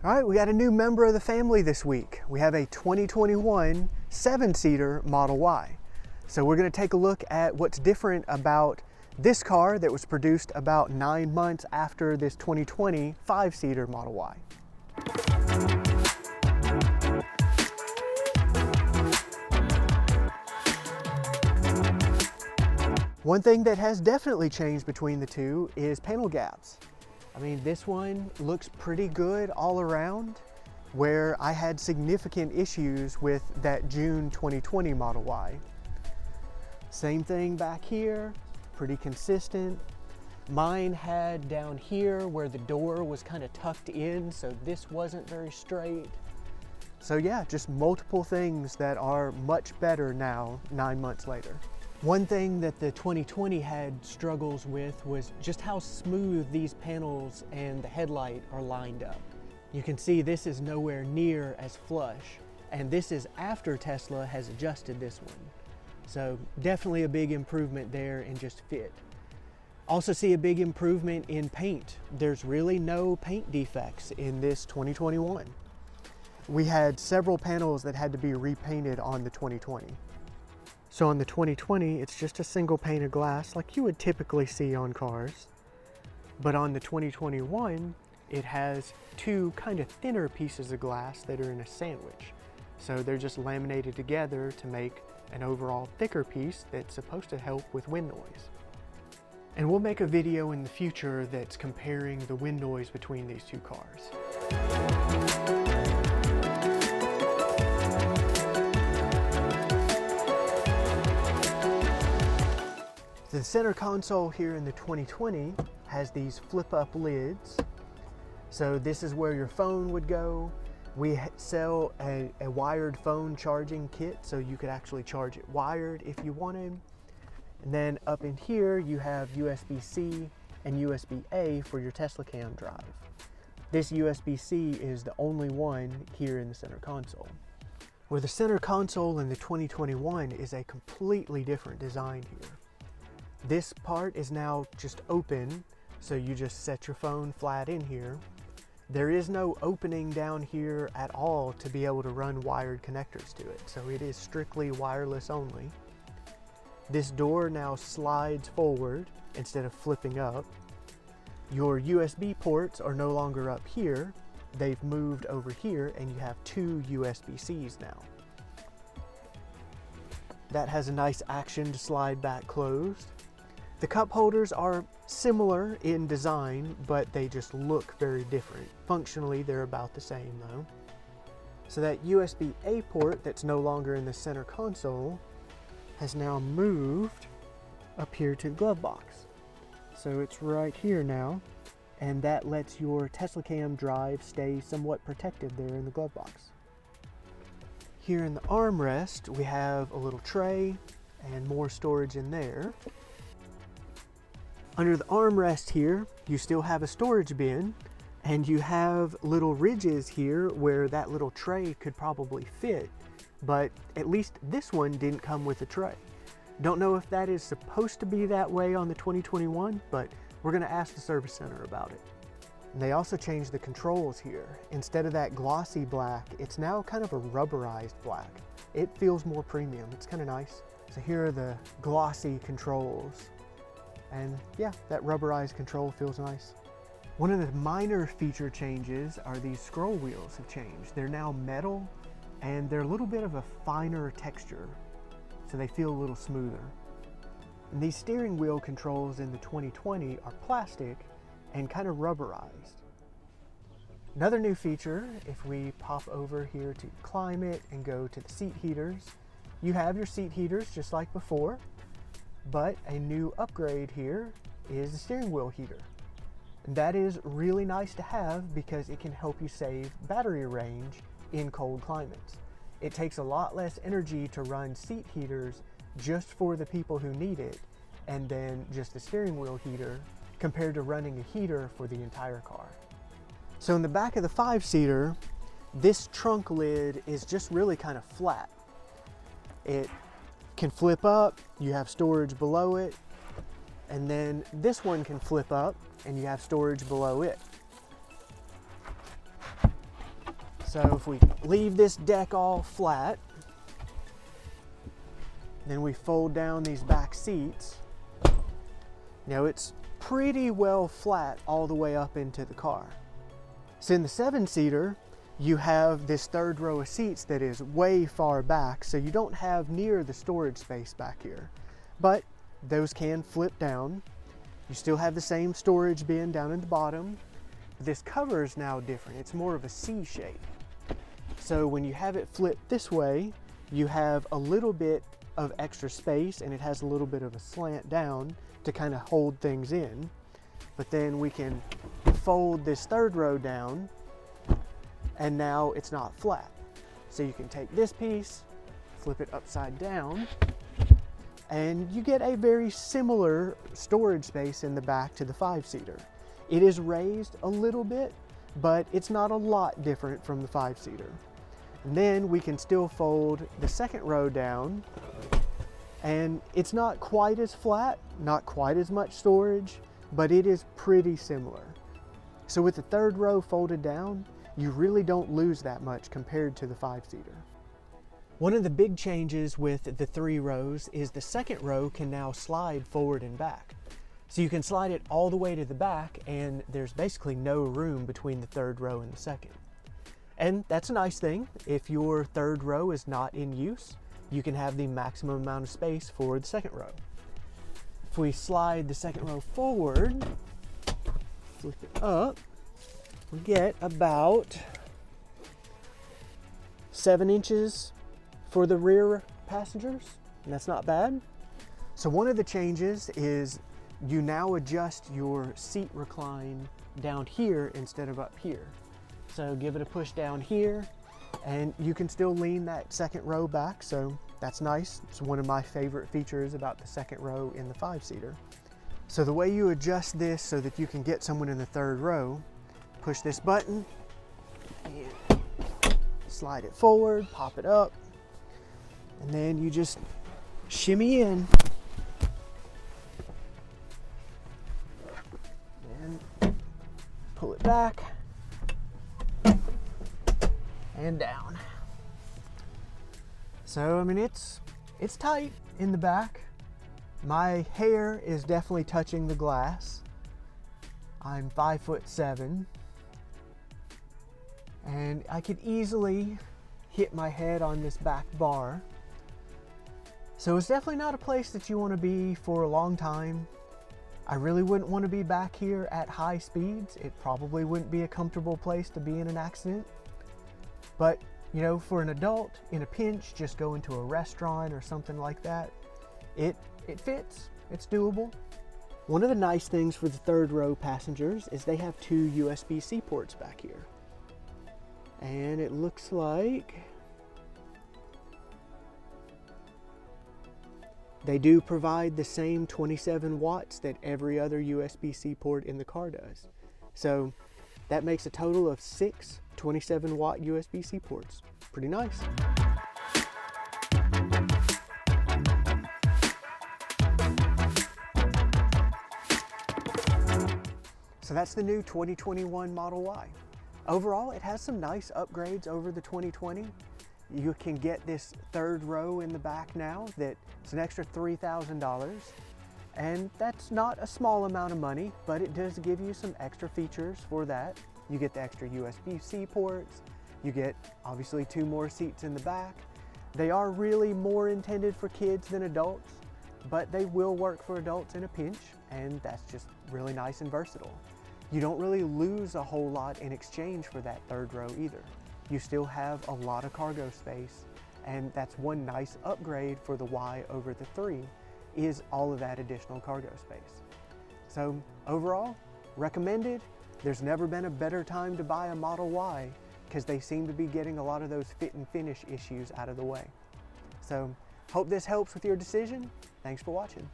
All right, we got a new member of the family this week. We have a 2021 7-seater Model Y. So we're going to take a look at what's different about this car that was produced about 9 months after this 2020 5-seater Model Y. One thing that has definitely changed between the two is panel gaps. I mean, this one looks pretty good all around, where I had significant issues with that June 2020 Model Y. Same thing back here, pretty consistent. Mine had down here where the door was kind of tucked in, so this wasn't very straight. So yeah, just multiple things that are much better now, 9 months later. One thing that the 2020 had struggles with was just how smooth these panels and the headlight are lined up. You can see this is nowhere near as flush, and this is after Tesla has adjusted this one. So definitely a big improvement there in just fit. Also see a big improvement in paint. There's really no paint defects in this 2021. We had several panels that had to be repainted on the 2020. So on the 2020, it's just a single pane of glass like you would typically see on cars. But on the 2021, it has two kind of thinner pieces of glass that are in a sandwich. So they're just laminated together to make an overall thicker piece that's supposed to help with wind noise. And we'll make a video in the future that's comparing the wind noise between these two cars. The center console here in the 2020 has these flip-up lids. So this is where your phone would go. We sell a wired phone charging kit, so you could actually charge it wired if you wanted. And then up in here, you have USB-C and USB-A for your Tesla Cam drive. This USB-C is the only one here in the center console. Where the center console in the 2021 is a completely different design here. This part is now just open, so you just set your phone flat in here. There is no opening down here at all to be able to run wired connectors to it, so it is strictly wireless only. This door now slides forward instead of flipping up. Your USB ports are no longer up here. They've moved over here, and you have two USB-Cs now. That has a nice action to slide back closed. The cup holders are similar in design, but they just look very different. Functionally, they're about the same though. So that USB-A port that's no longer in the center console has now moved up here to the glove box. So it's right here now, and that lets your Tesla Cam drive stay somewhat protected there in the glove box. Here in the armrest, we have a little tray and more storage in there. Under the armrest here, you still have a storage bin, and you have little ridges here where that little tray could probably fit, but at least this one didn't come with a tray. Don't know if that is supposed to be that way on the 2021, but we're going to ask the service center about it. And they also changed the controls here. Instead of that glossy black, it's now kind of a rubberized black. It feels more premium. It's kind of nice. So here are the glossy controls. And yeah, that rubberized control feels nice. One of the minor feature changes are these scroll wheels have changed. They're now metal, and they're a little bit of a finer texture, so they feel a little smoother. And these steering wheel controls in the 2020 are plastic and kind of rubberized. Another new feature, if we pop over here to climate and go to the seat heaters, you have your seat heaters just like before. But a new upgrade here is the steering wheel heater. And that is really nice to have because it can help you save battery range in cold climates. It takes a lot less energy to run seat heaters just for the people who need it, and then just the steering wheel heater compared to running a heater for the entire car. So in the back of the 5-seater, this trunk lid is just really kind of flat. It can flip up, you have storage below it, and then this one can flip up and you have storage below it. So if we leave this deck all flat, then we fold down these back seats. Now it's pretty well flat all the way up into the car. So in the 7-seater, you have this third row of seats that is way far back, so you don't have near the storage space back here. But those can flip down. You still have the same storage bin down at the bottom. This cover is now different. It's more of a C shape. So when you have it flipped this way, you have a little bit of extra space, and it has a little bit of a slant down to kind of hold things in. But then we can fold this third row down, and now it's not flat. So you can take this piece, flip it upside down, and you get a very similar storage space in the back to the 5-seater. It is raised a little bit, but it's not a lot different from the 5-seater. And then we can still fold the second row down, and it's not quite as flat, not quite as much storage, but it is pretty similar. So with the third row folded down, you really don't lose that much compared to the 5-seater. One of the big changes with the 3 rows is the second row can now slide forward and back. So you can slide it all the way to the back, and there's basically no room between the third row and the second. And that's a nice thing. If your third row is not in use, you can have the maximum amount of space for the second row. If we slide the second row forward, flip it up, we get about 7 inches for the rear passengers, and that's not bad. So one of the changes is you now adjust your seat recline down here instead of up here. So give it a push down here, and you can still lean that second row back, so that's nice. It's one of my favorite features about the second row in the 5-seater. So the way you adjust this so that you can get someone in the third row, push this button, and slide it forward, pop it up, and then you just shimmy in. And pull it back and down. So, I mean, it's tight in the back. My hair is definitely touching the glass. I'm 5'7", and I could easily hit my head on this back bar. So it's definitely not a place that you want to be for a long time. I really wouldn't want to be back here at high speeds. It probably wouldn't be a comfortable place to be in an accident. But, you know, for an adult in a pinch, just go into a restaurant or something like that, it fits, it's doable. One of the nice things for the third row passengers is they have 2 USB-C ports back here. And it looks like they do provide the same 27 watts that every other USB-C port in the car does. So that makes a total of 6 27-watt USB-C ports. Pretty nice. So that's the new 2021 Model Y. Overall, it has some nice upgrades over the 2020. You can get this third row in the back now that it's an extra $3,000. And that's not a small amount of money, but it does give you some extra features for that. You get the extra USB-C ports. You get obviously 2 more seats in the back. They are really more intended for kids than adults, but they will work for adults in a pinch, and that's just really nice and versatile. You don't really lose a whole lot in exchange for that third row either. You still have a lot of cargo space, and that's one nice upgrade for the Y over the 3 is all of that additional cargo space. So overall, recommended. There's never been a better time to buy a Model Y because they seem to be getting a lot of those fit and finish issues out of the way. So hope this helps with your decision. Thanks for watching.